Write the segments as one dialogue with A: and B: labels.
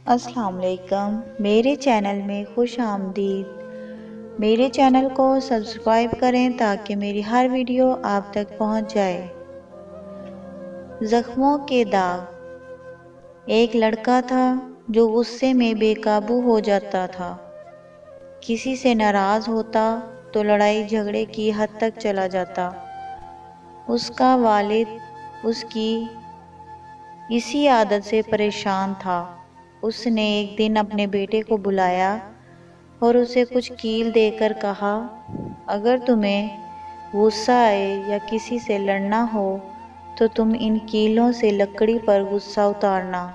A: السلام علیکم، میرے چینل میں خوش آمدید۔ میرے چینل کو سبسکرائب کریں تاکہ میری ہر ویڈیو آپ تک پہنچ جائے۔ زخموں کے داغ۔ ایک لڑکا تھا جو غصے میں بے قابو ہو جاتا تھا۔ کسی سے ناراض ہوتا تو لڑائی جھگڑے کی حد تک چلا جاتا۔ اس کا والد اس کی اسی عادت سے پریشان تھا۔ اس نے ایک دن اپنے بیٹے کو بلایا اور اسے کچھ کیل دے کر کہا، اگر تمہیں غصہ آئے یا کسی سے لڑنا ہو تو تم ان کیلوں سے لکڑی پر غصہ اتارنا۔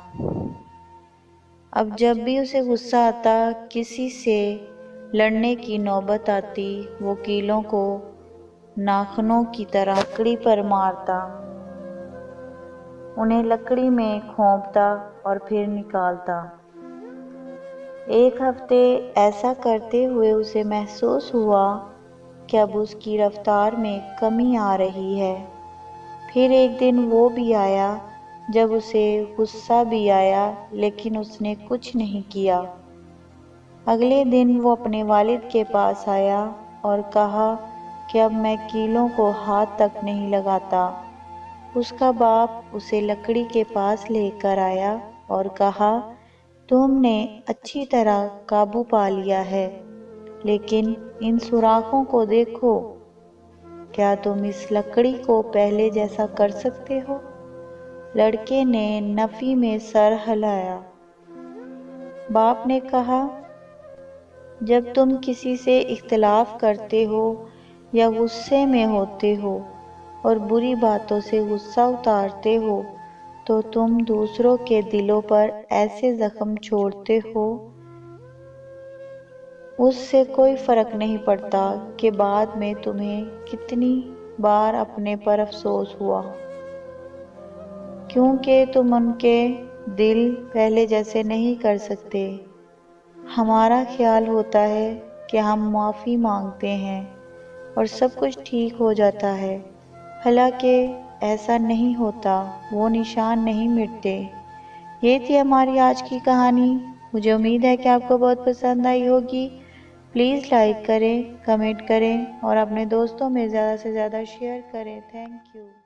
A: اب جب بھی اسے غصہ آتا، کسی سے لڑنے کی نوبت آتی، وہ کیلوں کو ناخنوں کی طرح لکڑی پر مارتا، انہیں لکڑی میں کھونپتا اور پھر نکالتا۔ ایک ہفتے ایسا کرتے ہوئے اسے محسوس ہوا کہ اب اس کی رفتار میں کمی آ رہی ہے۔ پھر ایک دن وہ بھی آیا جب اسے غصہ بھی آیا، لیکن اس نے کچھ نہیں کیا۔ اگلے دن وہ اپنے والد کے پاس آیا اور کہا کہ اب میں کیلوں کو ہاتھ تک نہیں لگاتا۔ اس کا باپ اسے لکڑی کے پاس لے کر آیا اور کہا، تم نے اچھی طرح قابو پا لیا ہے، لیکن ان سوراخوں کو دیکھو، کیا تم اس لکڑی کو پہلے جیسا کر سکتے ہو؟ لڑکے نے نفی میں سر ہلایا۔ باپ نے کہا، جب تم کسی سے اختلاف کرتے ہو یا غصے میں ہوتے ہو اور بری باتوں سے غصہ اتارتے ہو تو تم دوسروں کے دلوں پر ایسے زخم چھوڑتے ہو، اس سے کوئی فرق نہیں پڑتا کہ بعد میں تمہیں کتنی بار اپنے پر افسوس ہوا، کیونکہ تم ان کے دل پہلے جیسے نہیں کر سکتے۔ ہمارا خیال ہوتا ہے کہ ہم معافی مانگتے ہیں اور سب کچھ ٹھیک ہو جاتا ہے، حالانکہ ایسا نہیں ہوتا، وہ نشان نہیں مٹتے۔ یہ تھی ہماری آج کی کہانی۔ مجھے امید ہے کہ آپ کو بہت پسند آئی ہوگی۔ پلیز لائک کریں، کمنٹ کریں اور اپنے دوستوں میں زیادہ سے زیادہ شیئر کریں۔ Thank you.